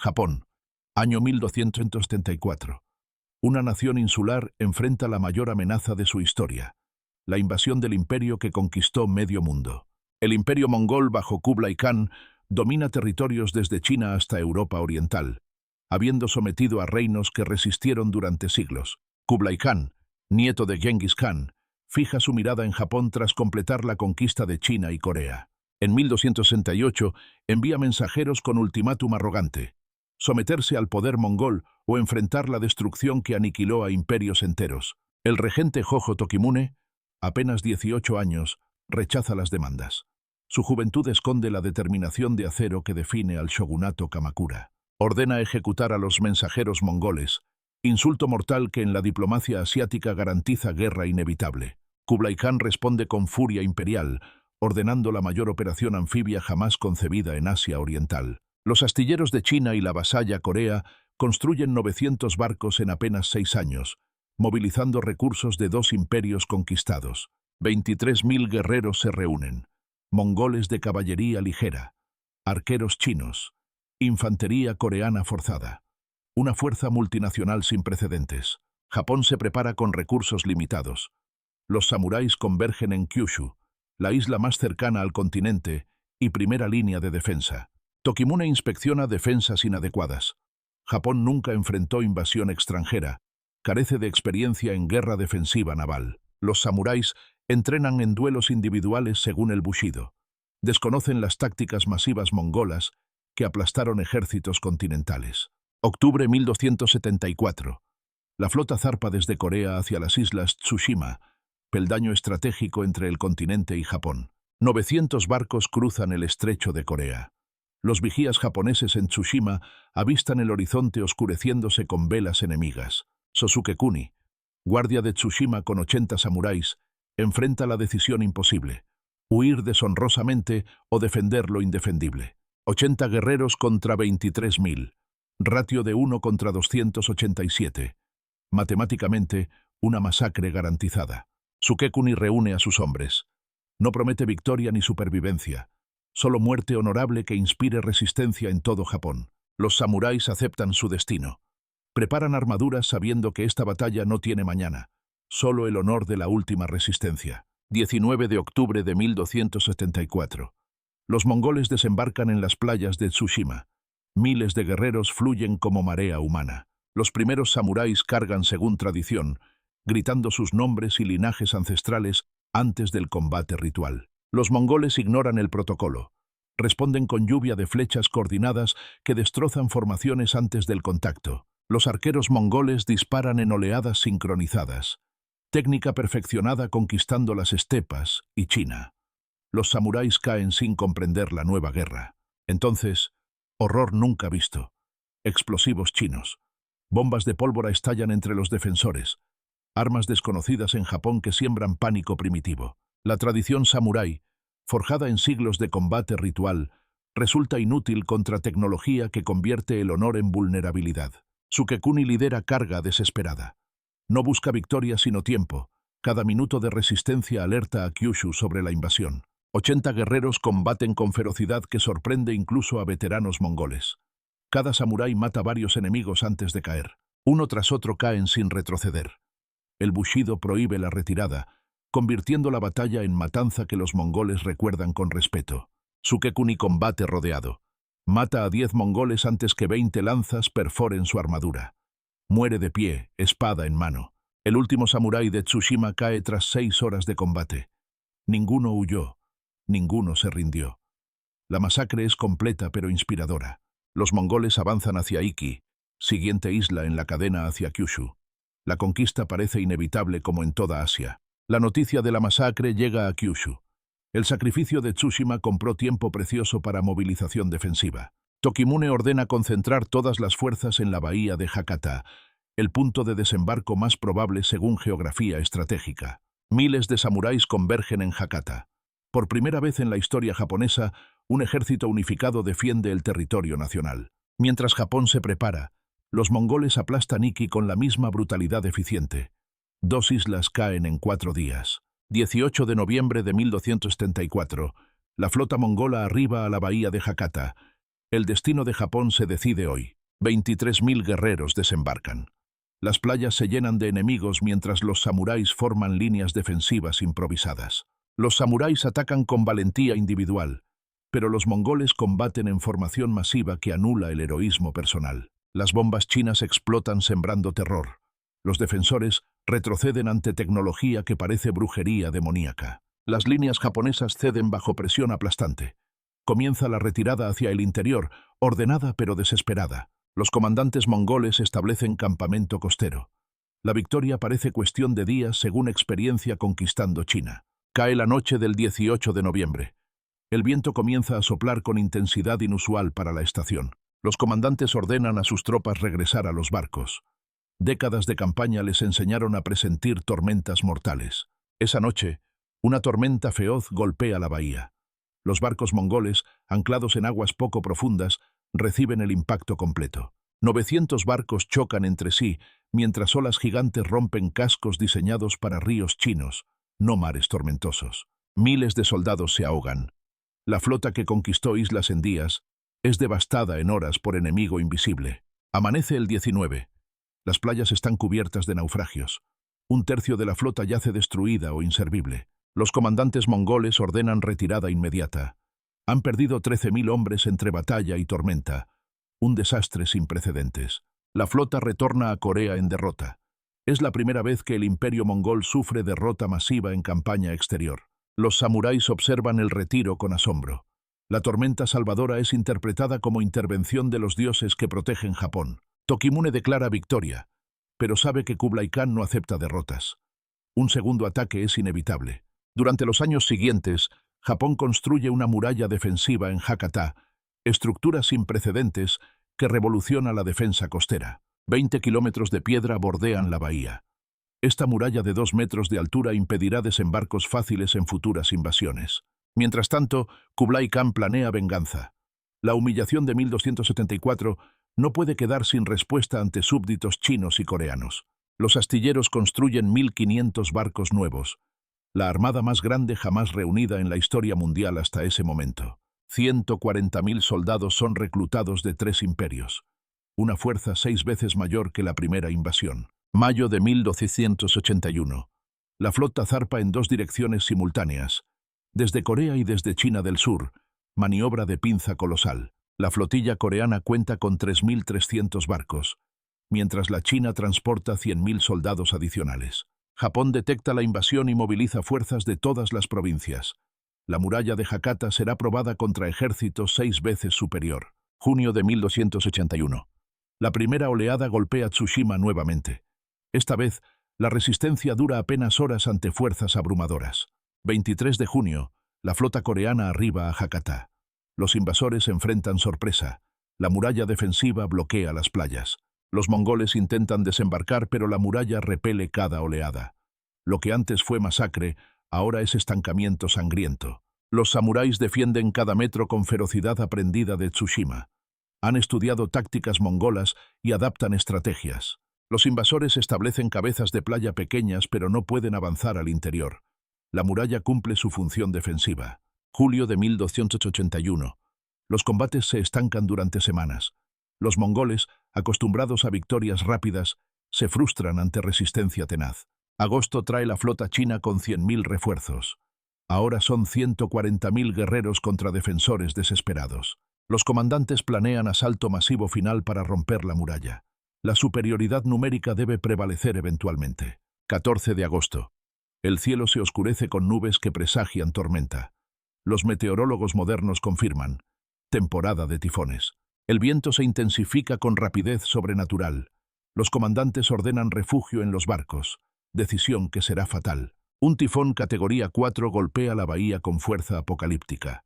Japón, año 1274. Una nación insular enfrenta la mayor amenaza de su historia, la invasión del imperio que conquistó medio mundo. El imperio mongol bajo Kublai Khan domina territorios desde China hasta Europa Oriental, habiendo sometido a reinos que resistieron durante siglos. Kublai Khan, nieto de Genghis Khan, fija su mirada en Japón tras completar la conquista de China y Corea. En 1268 envía mensajeros con ultimátum arrogante: someterse al poder mongol o enfrentar la destrucción que aniquiló a imperios enteros. El regente Hojo Tokimune, apenas 18 años, rechaza las demandas. Su juventud esconde la determinación de acero que define al shogunato Kamakura. Ordena ejecutar a los mensajeros mongoles, insulto mortal que en la diplomacia asiática garantiza guerra inevitable. Kublai Khan responde con furia imperial, ordenando la mayor operación anfibia jamás concebida en Asia Oriental. Los astilleros de China y la vasalla Corea construyen 900 barcos en apenas 6 años, movilizando recursos de 2 imperios conquistados. 23.000 guerreros se reúnen: mongoles de caballería ligera, arqueros chinos, infantería coreana forzada. Una fuerza multinacional sin precedentes. Japón se prepara con recursos limitados. Los samuráis convergen en Kyushu, la isla más cercana al continente y primera línea de defensa. Tokimune inspecciona defensas inadecuadas. Japón nunca enfrentó invasión extranjera, carece de experiencia en guerra defensiva naval. Los samuráis entrenan en duelos individuales según el bushido. Desconocen las tácticas masivas mongolas que aplastaron ejércitos continentales. Octubre 1274. La flota zarpa desde Corea hacia las islas Tsushima, peldaño estratégico entre el continente y Japón. 900 barcos cruzan el estrecho de Corea. Los vigías japoneses en Tsushima avistan el horizonte oscureciéndose con velas enemigas. Sosuke Kuni, guardia de Tsushima con 80 samuráis, enfrenta la decisión imposible: huir deshonrosamente o defender lo indefendible. 80 guerreros contra 23.000. Ratio de 1 contra 287. Matemáticamente, una masacre garantizada. Sukekuni reúne a sus hombres. No promete victoria ni supervivencia, solo muerte honorable que inspire resistencia en todo Japón. Los samuráis aceptan su destino. Preparan armaduras sabiendo que esta batalla no tiene mañana, solo el honor de la última resistencia. 19 de octubre de 1274. Los mongoles desembarcan en las playas de Tsushima. Miles de guerreros fluyen como marea humana. Los primeros samuráis cargan según tradición, gritando sus nombres y linajes ancestrales antes del combate ritual. Los mongoles ignoran el protocolo. Responden con lluvia de flechas coordinadas que destrozan formaciones antes del contacto. Los arqueros mongoles disparan en oleadas sincronizadas, técnica perfeccionada conquistando las estepas y China. Los samuráis caen sin comprender la nueva guerra. Entonces, horror nunca visto. Explosivos chinos. Bombas de pólvora estallan entre los defensores. Armas desconocidas en Japón que siembran pánico primitivo. La tradición samurái, forjada en siglos de combate ritual, resulta inútil contra tecnología que convierte el honor en vulnerabilidad. Sukekuni lidera carga desesperada. No busca victoria sino tiempo. Cada minuto de resistencia alerta a Kyushu sobre la invasión. 80 guerreros combaten con ferocidad que sorprende incluso a veteranos mongoles. Cada samurái mata varios enemigos antes de caer. Uno tras otro caen sin retroceder. El bushido prohíbe la retirada, convirtiendo la batalla en matanza que los mongoles recuerdan con respeto. Sukekuni combate rodeado. Mata a 10 mongoles antes que 20 lanzas perforen su armadura. Muere de pie, espada en mano. El último samurái de Tsushima cae tras 6 horas de combate. Ninguno huyó, ninguno se rindió. La masacre es completa pero inspiradora. Los mongoles avanzan hacia Iki, siguiente isla en la cadena hacia Kyushu. La conquista parece inevitable como en toda Asia. La noticia de la masacre llega a Kyushu. El sacrificio de Tsushima compró tiempo precioso para movilización defensiva. Tokimune ordena concentrar todas las fuerzas en la bahía de Hakata, el punto de desembarco más probable según geografía estratégica. Miles de samuráis convergen en Hakata. Por primera vez en la historia japonesa, un ejército unificado defiende el territorio nacional. Mientras Japón se prepara, los mongoles aplastan Iki con la misma brutalidad eficiente. 2 islas caen en 4 días. 18 de noviembre de 1274, la flota mongola arriba a la bahía de Hakata, El destino de Japón se decide hoy. 23.000 guerreros desembarcan. Las playas se llenan de enemigos mientras los samuráis forman líneas defensivas improvisadas. Los samuráis atacan con valentía individual, pero los mongoles combaten en formación masiva que anula el heroísmo personal. Las bombas chinas explotan sembrando terror. Los defensores retroceden ante tecnología que parece brujería demoníaca. Las líneas japonesas ceden bajo presión aplastante. Comienza la retirada hacia el interior, ordenada pero desesperada. Los comandantes mongoles establecen campamento costero. La victoria parece cuestión de días según experiencia conquistando China. Cae la noche del 18 de noviembre. El viento comienza a soplar con intensidad inusual para la estación. Los comandantes ordenan a sus tropas regresar a los barcos. Décadas de campaña les enseñaron a presentir tormentas mortales. Esa noche, una tormenta feroz golpea la bahía. Los barcos mongoles, anclados en aguas poco profundas, reciben el impacto completo. 900 barcos chocan entre sí, mientras olas gigantes rompen cascos diseñados para ríos chinos, no mares tormentosos. Miles de soldados se ahogan. La flota que conquistó islas en días es devastada en horas por enemigo invisible. Amanece el 19. Las playas están cubiertas de naufragios. Un tercio de la flota yace destruida o inservible. Los comandantes mongoles ordenan retirada inmediata. Han perdido 13.000 hombres entre batalla y tormenta. Un desastre sin precedentes. La flota retorna a Corea en derrota. Es la primera vez que el imperio mongol sufre derrota masiva en campaña exterior. Los samuráis observan el retiro con asombro. La tormenta salvadora es interpretada como intervención de los dioses que protegen Japón. Tokimune declara victoria, pero sabe que Kublai Khan no acepta derrotas. Un segundo ataque es inevitable. Durante los años siguientes, Japón construye una muralla defensiva en Hakata, estructura sin precedentes que revoluciona la defensa costera. 20 kilómetros de piedra bordean la bahía. Esta muralla de 2 metros de altura impedirá desembarcos fáciles en futuras invasiones. Mientras tanto, Kublai Khan planea venganza. La humillación de 1274 no puede quedar sin respuesta ante súbditos chinos y coreanos. Los astilleros construyen 1.500 barcos nuevos, la armada más grande jamás reunida en la historia mundial hasta ese momento. 140.000 soldados son reclutados de 3 imperios, una fuerza 6 veces mayor que la primera invasión. Mayo de 1281. La flota zarpa en 2 direcciones simultáneas, desde Corea y desde China del Sur, maniobra de pinza colosal. La flotilla coreana cuenta con 3.300 barcos, mientras la China transporta 100.000 soldados adicionales. Japón detecta la invasión y moviliza fuerzas de todas las provincias. La muralla de Hakata será probada contra ejércitos 6 veces superior. Junio de 1281. La primera oleada golpea Tsushima nuevamente. Esta vez, la resistencia dura apenas horas ante fuerzas abrumadoras. 23 de junio, la flota coreana arriba a Hakata. Los invasores enfrentan sorpresa. La muralla defensiva bloquea las playas. Los mongoles intentan desembarcar, pero la muralla repele cada oleada. Lo que antes fue masacre, ahora es estancamiento sangriento. Los samuráis defienden cada metro con ferocidad aprendida de Tsushima. Han estudiado tácticas mongolas y adaptan estrategias. Los invasores establecen cabezas de playa pequeñas, pero no pueden avanzar al interior. La muralla cumple su función defensiva. Julio de 1281. Los combates se estancan durante semanas. Los mongoles, acostumbrados a victorias rápidas, se frustran ante resistencia tenaz. Agosto trae la flota china con 100.000 refuerzos. Ahora son 140.000 guerreros contra defensores desesperados. Los comandantes planean asalto masivo final para romper la muralla. La superioridad numérica debe prevalecer eventualmente. 14 de agosto. El cielo se oscurece con nubes que presagian tormenta. Los meteorólogos modernos confirman: temporada de tifones. El viento se intensifica con rapidez sobrenatural. Los comandantes ordenan refugio en los barcos, decisión que será fatal. Un tifón categoría 4 golpea la bahía con fuerza apocalíptica.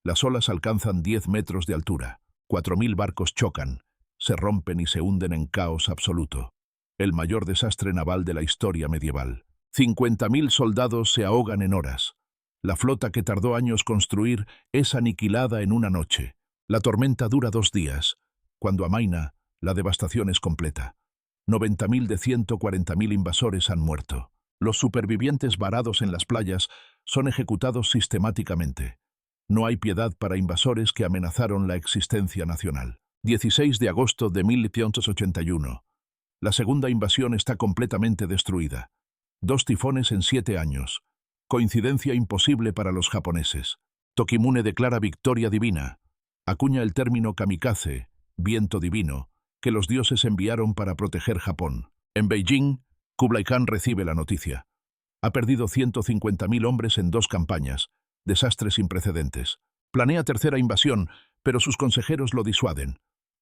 Las olas alcanzan 10 metros de altura. 4.000 barcos chocan, se rompen y se hunden en caos absoluto. El mayor desastre naval de la historia medieval. 50.000 soldados se ahogan en horas. La flota que tardó años construir es aniquilada en una noche. La tormenta dura 2 días. Cuando amaina, la devastación es completa. 90.000 de 140.000 invasores han muerto. Los supervivientes varados en las playas son ejecutados sistemáticamente. No hay piedad para invasores que amenazaron la existencia nacional. 16 de agosto de 1581. La segunda invasión está completamente destruida. 2 tifones en 7 años. Coincidencia imposible para los japoneses. Tokimune declara victoria divina. Acuña el término kamikaze, viento divino, que los dioses enviaron para proteger Japón. En Beijing, Kublai Khan recibe la noticia. Ha perdido 150.000 hombres en 2 campañas, desastre sin precedentes. Planea tercera invasión, pero sus consejeros lo disuaden.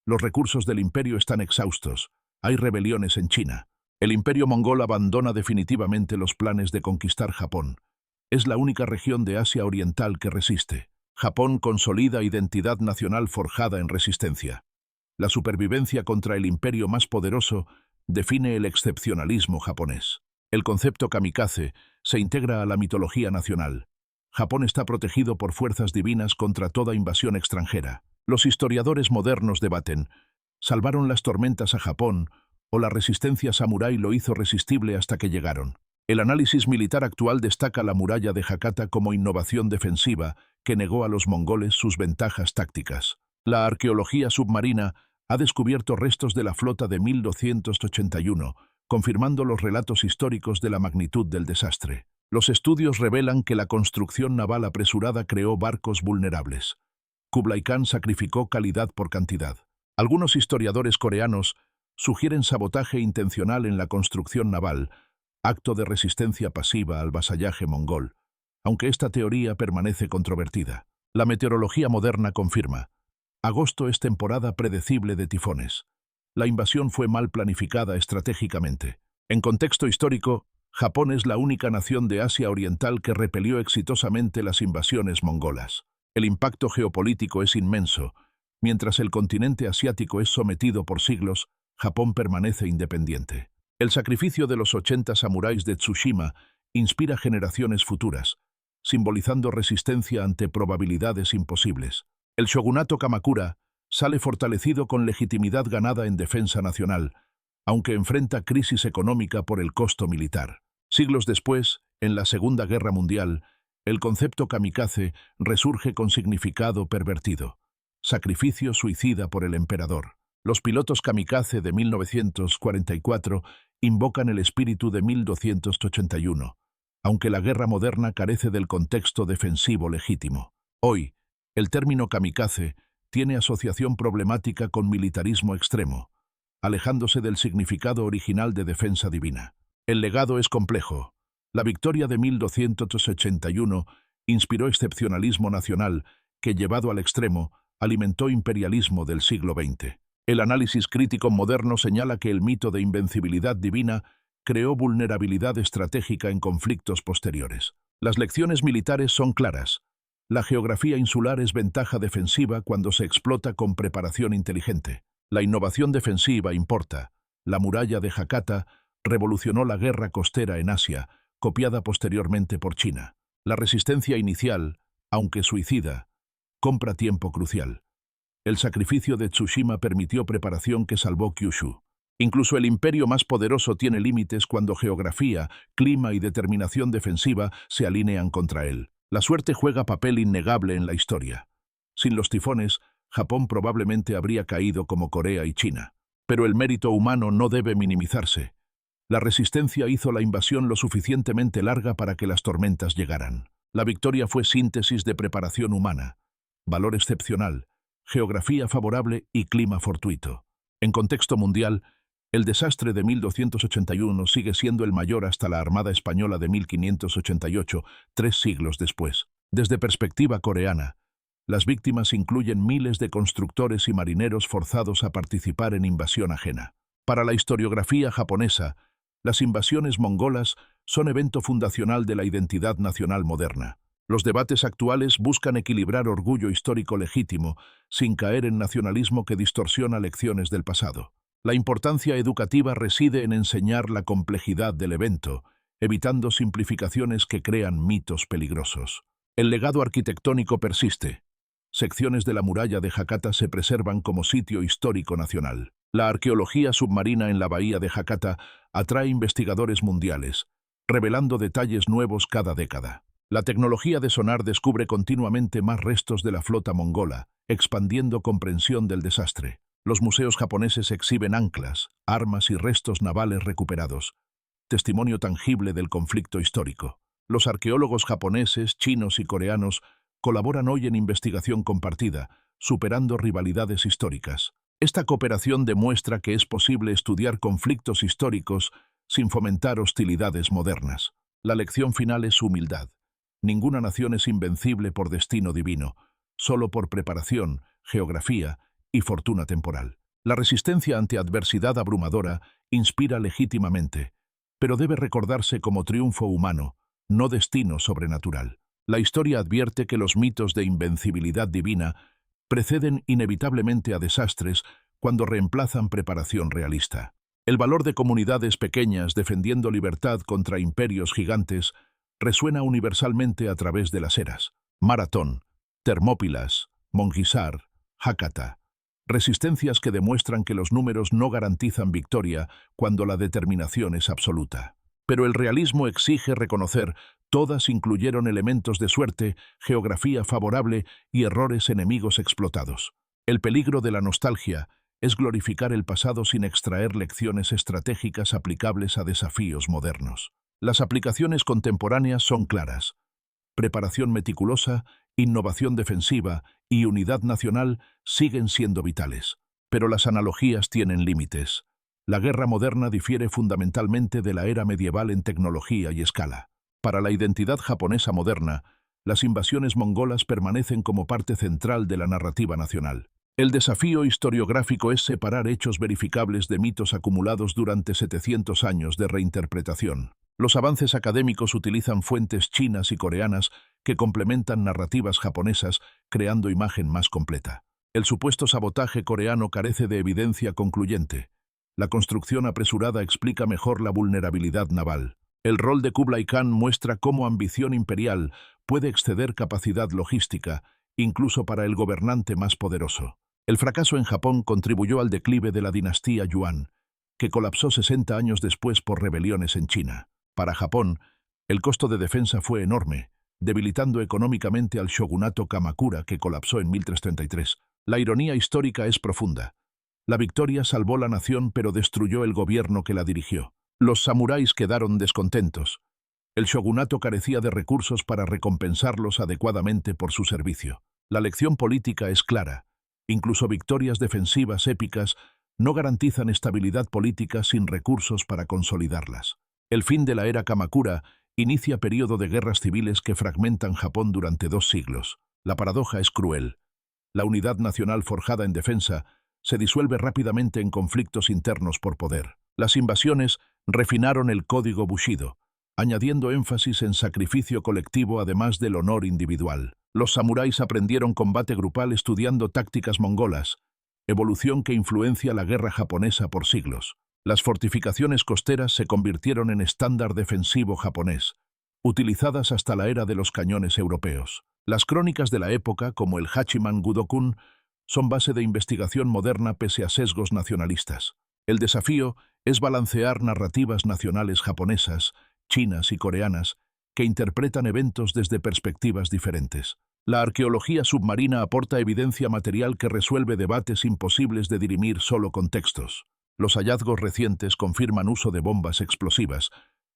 Los recursos del imperio están exhaustos. Hay rebeliones en China. El imperio mongol abandona definitivamente los planes de conquistar Japón. Es la única región de Asia Oriental que resiste. Japón consolida identidad nacional forjada en resistencia. La supervivencia contra el imperio más poderoso define el excepcionalismo japonés. El concepto kamikaze se integra a la mitología nacional. Japón está protegido por fuerzas divinas contra toda invasión extranjera. Los historiadores modernos debaten, ¿salvaron las tormentas a Japón o la resistencia samurái lo hizo resistible hasta que llegaron? El análisis militar actual destaca la muralla de Hakata como innovación defensiva que negó a los mongoles sus ventajas tácticas. La arqueología submarina ha descubierto restos de la flota de 1281, confirmando los relatos históricos de la magnitud del desastre. Los estudios revelan que la construcción naval apresurada creó barcos vulnerables. Kublai Khan sacrificó calidad por cantidad. Algunos historiadores coreanos sugieren sabotaje intencional en la construcción naval, acto de resistencia pasiva al vasallaje mongol, aunque esta teoría permanece controvertida. La meteorología moderna confirma: agosto es temporada predecible de tifones. La invasión fue mal planificada estratégicamente. En contexto histórico, Japón es la única nación de Asia Oriental que repelió exitosamente las invasiones mongolas. El impacto geopolítico es inmenso. Mientras el continente asiático es sometido por siglos, Japón permanece independiente. El sacrificio de los 80 samuráis de Tsushima inspira generaciones futuras, simbolizando resistencia ante probabilidades imposibles. El shogunato Kamakura sale fortalecido con legitimidad ganada en defensa nacional, aunque enfrenta crisis económica por el costo militar. Siglos después, en la Segunda Guerra Mundial, el concepto kamikaze resurge con significado pervertido. Sacrificio suicida por el emperador. Los pilotos kamikaze de 1944 invocan el espíritu de 1281, aunque la guerra moderna carece del contexto defensivo legítimo. Hoy, el término kamikaze tiene asociación problemática con militarismo extremo, alejándose del significado original de defensa divina. El legado es complejo. La victoria de 1281 inspiró excepcionalismo nacional que, llevado al extremo, alimentó imperialismo del siglo XX. El análisis crítico moderno señala que el mito de invencibilidad divina creó vulnerabilidad estratégica en conflictos posteriores. Las lecciones militares son claras. La geografía insular es ventaja defensiva cuando se explota con preparación inteligente. La innovación defensiva importa. La muralla de Hakata revolucionó la guerra costera en Asia, copiada posteriormente por China. La resistencia inicial, aunque suicida, compra tiempo crucial. El sacrificio de Tsushima permitió preparación que salvó Kyushu. Incluso el imperio más poderoso tiene límites cuando geografía, clima y determinación defensiva se alinean contra él. La suerte juega papel innegable en la historia. Sin los tifones, Japón probablemente habría caído como Corea y China. Pero el mérito humano no debe minimizarse. La resistencia hizo la invasión lo suficientemente larga para que las tormentas llegaran. La victoria fue síntesis de preparación humana, valor excepcional, geografía favorable y clima fortuito. En contexto mundial, el desastre de 1281 sigue siendo el mayor hasta la Armada Española de 1588, 3 siglos después. Desde perspectiva coreana, las víctimas incluyen miles de constructores y marineros forzados a participar en invasión ajena. Para la historiografía japonesa, las invasiones mongolas son evento fundacional de la identidad nacional moderna. Los debates actuales buscan equilibrar orgullo histórico legítimo sin caer en nacionalismo que distorsiona lecciones del pasado. La importancia educativa reside en enseñar la complejidad del evento, evitando simplificaciones que crean mitos peligrosos. El legado arquitectónico persiste. Secciones de la muralla de Hakata se preservan como sitio histórico nacional. La arqueología submarina en la bahía de Hakata atrae investigadores mundiales, revelando detalles nuevos cada década. La tecnología de sonar descubre continuamente más restos de la flota mongola, expandiendo comprensión del desastre. Los museos japoneses exhiben anclas, armas y restos navales recuperados, testimonio tangible del conflicto histórico. Los arqueólogos japoneses, chinos y coreanos colaboran hoy en investigación compartida, superando rivalidades históricas. Esta cooperación demuestra que es posible estudiar conflictos históricos sin fomentar hostilidades modernas. La lección final es humildad. Ninguna nación es invencible por destino divino, solo por preparación, geografía y fortuna temporal. La resistencia ante adversidad abrumadora inspira legítimamente, pero debe recordarse como triunfo humano, no destino sobrenatural. La historia advierte que los mitos de invencibilidad divina preceden inevitablemente a desastres cuando reemplazan preparación realista. El valor de comunidades pequeñas defendiendo libertad contra imperios gigantes resuena universalmente a través de las eras. Maratón, Termópilas, Mongisar, Hakata. Resistencias que demuestran que los números no garantizan victoria cuando la determinación es absoluta. Pero el realismo exige reconocer, todas incluyeron elementos de suerte, geografía favorable y errores enemigos explotados. El peligro de la nostalgia es glorificar el pasado sin extraer lecciones estratégicas aplicables a desafíos modernos. Las aplicaciones contemporáneas son claras. Preparación meticulosa, innovación defensiva y unidad nacional siguen siendo vitales. Pero las analogías tienen límites. La guerra moderna difiere fundamentalmente de la era medieval en tecnología y escala. Para la identidad japonesa moderna, las invasiones mongolas permanecen como parte central de la narrativa nacional. El desafío historiográfico es separar hechos verificables de mitos acumulados durante 700 años de reinterpretación. Los avances académicos utilizan fuentes chinas y coreanas que complementan narrativas japonesas, creando imagen más completa. El supuesto sabotaje coreano carece de evidencia concluyente. La construcción apresurada explica mejor la vulnerabilidad naval. El rol de Kublai Khan muestra cómo ambición imperial puede exceder capacidad logística, incluso para el gobernante más poderoso. El fracaso en Japón contribuyó al declive de la dinastía Yuan, que colapsó 60 años después por rebeliones en China. Para Japón, el costo de defensa fue enorme, debilitando económicamente al shogunato Kamakura, que colapsó en 1333. La ironía histórica es profunda. La victoria salvó la nación, pero destruyó el gobierno que la dirigió. Los samuráis quedaron descontentos. El shogunato carecía de recursos para recompensarlos adecuadamente por su servicio. La lección política es clara. Incluso victorias defensivas épicas no garantizan estabilidad política sin recursos para consolidarlas. El fin de la era Kamakura inicia periodo de guerras civiles que fragmentan Japón durante 2 siglos. La paradoja es cruel. La unidad nacional forjada en defensa se disuelve rápidamente en conflictos internos por poder. Las invasiones refinaron el código Bushido, añadiendo énfasis en sacrificio colectivo además del honor individual. Los samuráis aprendieron combate grupal estudiando tácticas mongolas, evolución que influencia la guerra japonesa por siglos. Las fortificaciones costeras se convirtieron en estándar defensivo japonés, utilizadas hasta la era de los cañones europeos. Las crónicas de la época, como el Hachiman Gudokun, son base de investigación moderna pese a sesgos nacionalistas. El desafío es balancear narrativas nacionales japonesas, chinas y coreanas que interpretan eventos desde perspectivas diferentes. La arqueología submarina aporta evidencia material que resuelve debates imposibles de dirimir solo con textos. Los hallazgos recientes confirman uso de bombas explosivas,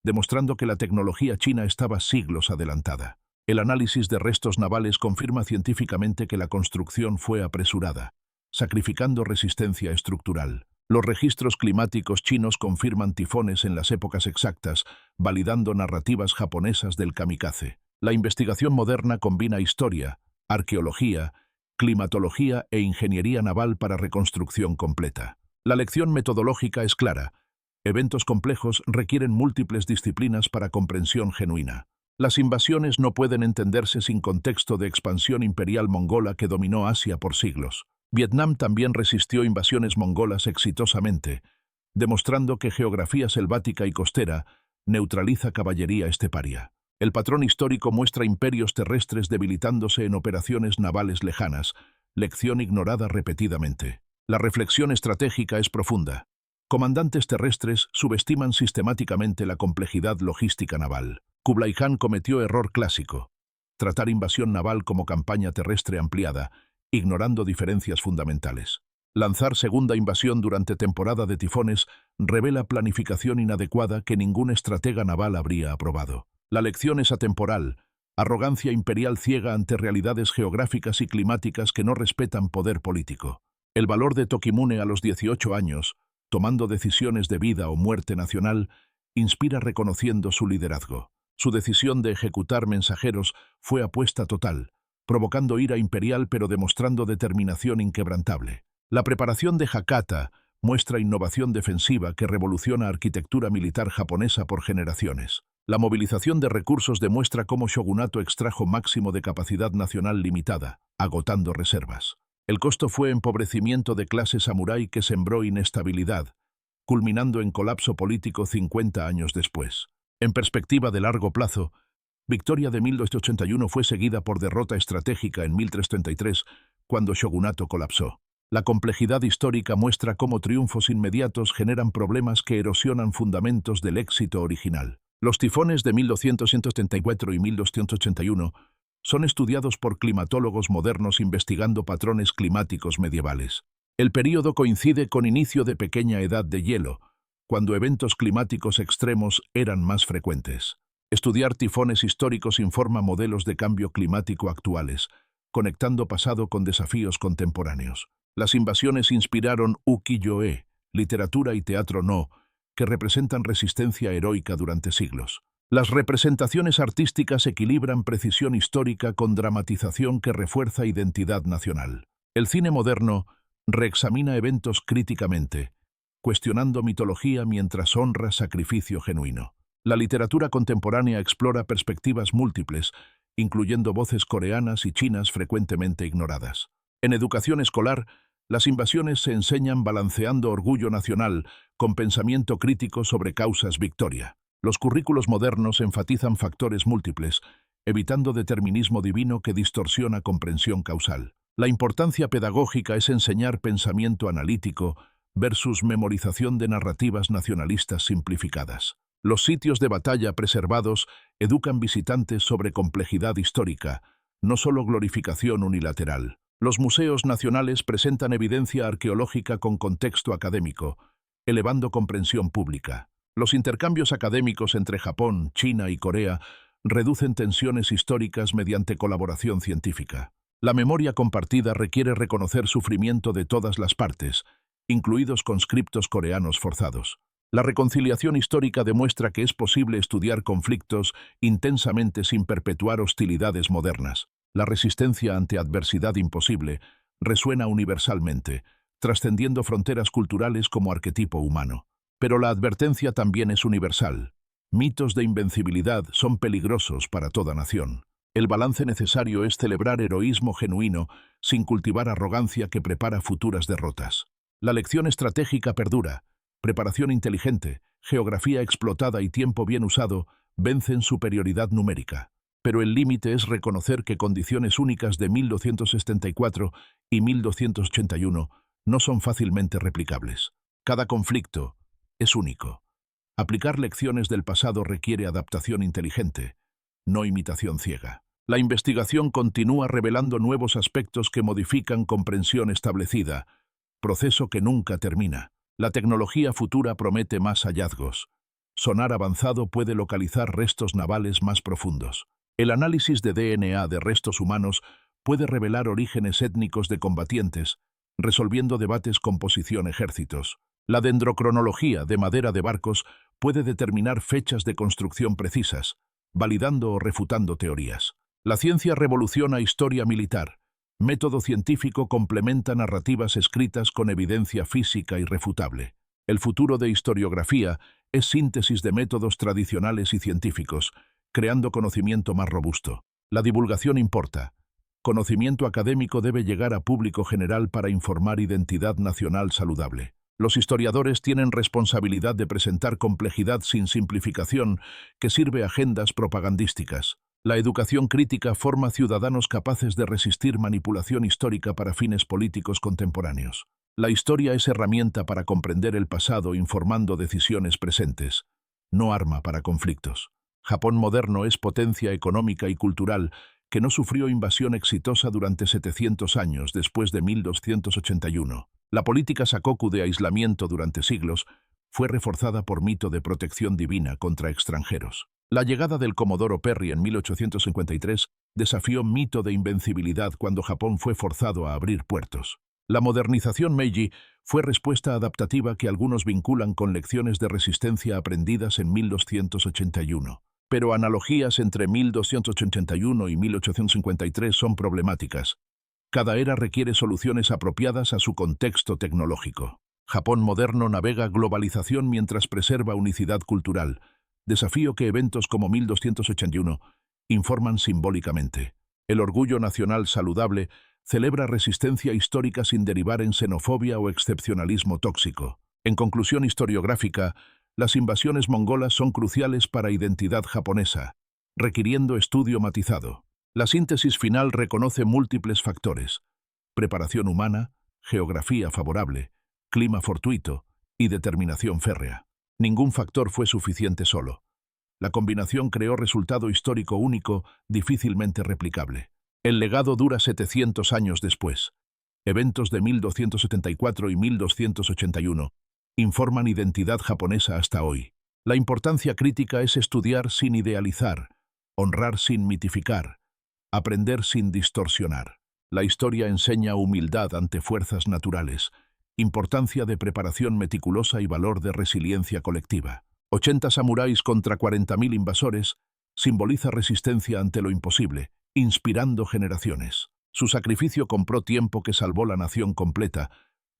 demostrando que la tecnología china estaba siglos adelantada. El análisis de restos navales confirma científicamente que la construcción fue apresurada, sacrificando resistencia estructural. Los registros climáticos chinos confirman tifones en las épocas exactas, validando narrativas japonesas del kamikaze. La investigación moderna combina historia, arqueología, climatología e ingeniería naval para reconstrucción completa. La lección metodológica es clara. Eventos complejos requieren múltiples disciplinas para comprensión genuina. Las invasiones no pueden entenderse sin contexto de expansión imperial mongola que dominó Asia por siglos. Vietnam también resistió invasiones mongolas exitosamente, demostrando que geografía selvática y costera neutraliza caballería esteparia. El patrón histórico muestra imperios terrestres debilitándose en operaciones navales lejanas, lección ignorada repetidamente. La reflexión estratégica es profunda. Comandantes terrestres subestiman sistemáticamente la complejidad logística naval. Kublai Khan cometió error clásico: tratar invasión naval como campaña terrestre ampliada, ignorando diferencias fundamentales. Lanzar segunda invasión durante temporada de tifones revela planificación inadecuada que ningún estratega naval habría aprobado. La lección es atemporal: arrogancia imperial ciega ante realidades geográficas y climáticas que no respetan poder político. El valor de Tokimune a los 18 años, tomando decisiones de vida o muerte nacional, inspira reconociendo su liderazgo. Su decisión de ejecutar mensajeros fue apuesta total, provocando ira imperial pero demostrando determinación inquebrantable. La preparación de Hakata muestra innovación defensiva que revoluciona arquitectura militar japonesa por generaciones. La movilización de recursos demuestra cómo Shogunato extrajo máximo de capacidad nacional limitada, agotando reservas. El costo fue empobrecimiento de clase samurái que sembró inestabilidad, culminando en colapso político 50 años después. En perspectiva de largo plazo, victoria de 1281 fue seguida por derrota estratégica en 1333, cuando Shogunato colapsó. La complejidad histórica muestra cómo triunfos inmediatos generan problemas que erosionan fundamentos del éxito original. Los tifones de 1274 y 1281 son estudiados por climatólogos modernos investigando patrones climáticos medievales. El período coincide con inicio de pequeña edad de hielo, cuando eventos climáticos extremos eran más frecuentes. Estudiar tifones históricos informa modelos de cambio climático actuales, conectando pasado con desafíos contemporáneos. Las invasiones inspiraron ukiyo-e, literatura y teatro no, que representan resistencia heroica durante siglos. Las representaciones artísticas equilibran precisión histórica con dramatización que refuerza identidad nacional. El cine moderno reexamina eventos críticamente, cuestionando mitología mientras honra sacrificio genuino. La literatura contemporánea explora perspectivas múltiples, incluyendo voces coreanas y chinas frecuentemente ignoradas. En educación escolar, las invasiones se enseñan balanceando orgullo nacional con pensamiento crítico sobre causas victoria. Los currículos modernos enfatizan factores múltiples, evitando determinismo divino que distorsiona comprensión causal. La importancia pedagógica es enseñar pensamiento analítico versus memorización de narrativas nacionalistas simplificadas. Los sitios de batalla preservados educan visitantes sobre complejidad histórica, no solo glorificación unilateral. Los museos nacionales presentan evidencia arqueológica con contexto académico, elevando comprensión pública. Los intercambios académicos entre Japón, China y Corea reducen tensiones históricas mediante colaboración científica. La memoria compartida requiere reconocer sufrimiento de todas las partes, incluidos conscriptos coreanos forzados. La reconciliación histórica demuestra que es posible estudiar conflictos intensamente sin perpetuar hostilidades modernas. La resistencia ante adversidad imposible resuena universalmente, trascendiendo fronteras culturales como arquetipo humano. Pero la advertencia también es universal. Mitos de invencibilidad son peligrosos para toda nación. El balance necesario es celebrar heroísmo genuino sin cultivar arrogancia que prepara futuras derrotas. La lección estratégica perdura. Preparación inteligente, geografía explotada y tiempo bien usado vencen superioridad numérica. Pero el límite es reconocer que condiciones únicas de 1274 y 1281 no son fácilmente replicables. Cada conflicto es único. Aplicar lecciones del pasado requiere adaptación inteligente, no imitación ciega. La investigación continúa revelando nuevos aspectos que modifican comprensión establecida, proceso que nunca termina. La tecnología futura promete más hallazgos. Sonar avanzado puede localizar restos navales más profundos. El análisis de DNA de restos humanos puede revelar orígenes étnicos de combatientes, resolviendo debates composición ejércitos. La dendrocronología de madera de barcos puede determinar fechas de construcción precisas, validando o refutando teorías. La ciencia revoluciona historia militar. Método científico complementa narrativas escritas con evidencia física irrefutable. El futuro de historiografía es síntesis de métodos tradicionales y científicos, creando conocimiento más robusto. La divulgación importa. Conocimiento académico debe llegar a público general para informar identidad nacional saludable. Los historiadores tienen responsabilidad de presentar complejidad sin simplificación que sirve a agendas propagandísticas. La educación crítica forma ciudadanos capaces de resistir manipulación histórica para fines políticos contemporáneos. La historia es herramienta para comprender el pasado informando decisiones presentes, no arma para conflictos. Japón moderno es potencia económica y cultural que no sufrió invasión exitosa durante 700 años después de 1281. La política Sakoku de aislamiento durante siglos fue reforzada por mito de protección divina contra extranjeros. La llegada del Comodoro Perry en 1853 desafió mito de invencibilidad cuando Japón fue forzado a abrir puertos. La modernización Meiji fue respuesta adaptativa que algunos vinculan con lecciones de resistencia aprendidas en 1281. Pero analogías entre 1281 y 1853 son problemáticas. Cada era requiere soluciones apropiadas a su contexto tecnológico. Japón moderno navega globalización mientras preserva unicidad cultural, desafío que eventos como 1281 informan simbólicamente. El orgullo nacional saludable celebra resistencia histórica sin derivar en xenofobia o excepcionalismo tóxico. En conclusión historiográfica, las invasiones mongolas son cruciales para identidad japonesa, requiriendo estudio matizado. La síntesis final reconoce múltiples factores: preparación humana, geografía favorable, clima fortuito y determinación férrea. Ningún factor fue suficiente solo. La combinación creó resultado histórico único, difícilmente replicable. El legado dura 700 años después. Eventos de 1274 y 1281 informan identidad japonesa hasta hoy. La importancia crítica es estudiar sin idealizar, honrar sin mitificar, aprender sin distorsionar. La historia enseña humildad ante fuerzas naturales, importancia de preparación meticulosa y valor de resiliencia colectiva. 80 samuráis contra 40.000 invasores simboliza resistencia ante lo imposible, inspirando generaciones. Su sacrificio compró tiempo que salvó la nación completa,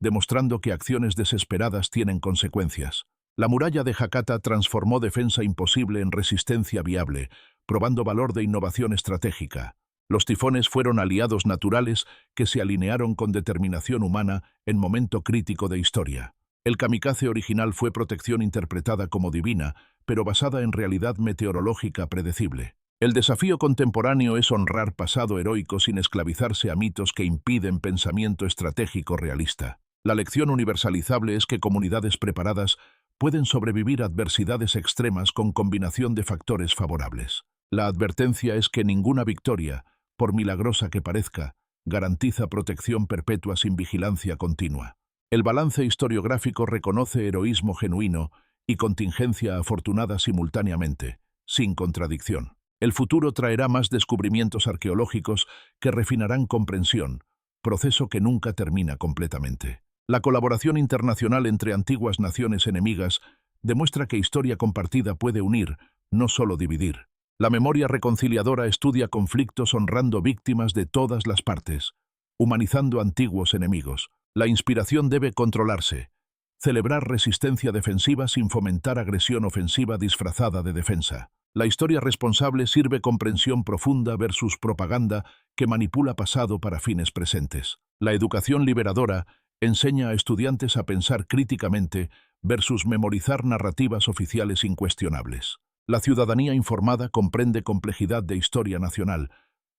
demostrando que acciones desesperadas tienen consecuencias. La muralla de Hakata transformó defensa imposible en resistencia viable, probando valor de innovación estratégica. Los tifones fueron aliados naturales que se alinearon con determinación humana en momento crítico de historia. El kamikaze original fue protección interpretada como divina, pero basada en realidad meteorológica predecible. El desafío contemporáneo es honrar pasado heroico sin esclavizarse a mitos que impiden pensamiento estratégico realista. La lección universalizable es que comunidades preparadas pueden sobrevivir a adversidades extremas con combinación de factores favorables. La advertencia es que ninguna victoria, por milagrosa que parezca, garantiza protección perpetua sin vigilancia continua. El balance historiográfico reconoce heroísmo genuino y contingencia afortunada simultáneamente, sin contradicción. El futuro traerá más descubrimientos arqueológicos que refinarán comprensión, proceso que nunca termina completamente. La colaboración internacional entre antiguas naciones enemigas demuestra que historia compartida puede unir, no solo dividir. La memoria reconciliadora estudia conflictos honrando víctimas de todas las partes, humanizando antiguos enemigos. La inspiración debe controlarse, celebrar resistencia defensiva sin fomentar agresión ofensiva disfrazada de defensa. La historia responsable sirve comprensión profunda versus propaganda que manipula pasado para fines presentes. La educación liberadora enseña a estudiantes a pensar críticamente versus memorizar narrativas oficiales incuestionables. La ciudadanía informada comprende complejidad de historia nacional,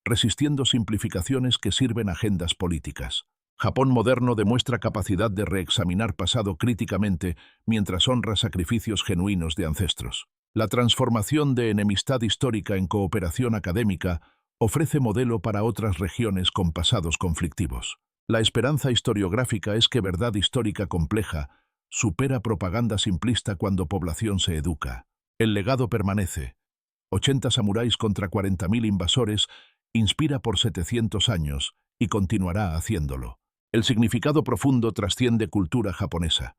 resistiendo simplificaciones que sirven a agendas políticas. Japón moderno demuestra capacidad de reexaminar pasado críticamente mientras honra sacrificios genuinos de ancestros. La transformación de enemistad histórica en cooperación académica ofrece modelo para otras regiones con pasados conflictivos. La esperanza historiográfica es que verdad histórica compleja supera propaganda simplista cuando población se educa. El legado permanece. 80 samuráis contra 40.000 invasores inspira por 700 años y continuará haciéndolo. El significado profundo trasciende cultura japonesa.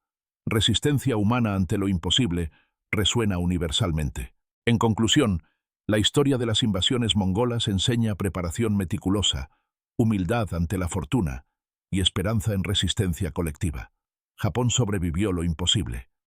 Resistencia humana ante lo imposible resuena universalmente. En conclusión, la historia de las invasiones mongolas enseña preparación meticulosa, humildad ante la fortuna y esperanza en resistencia colectiva. Japón sobrevivió lo imposible.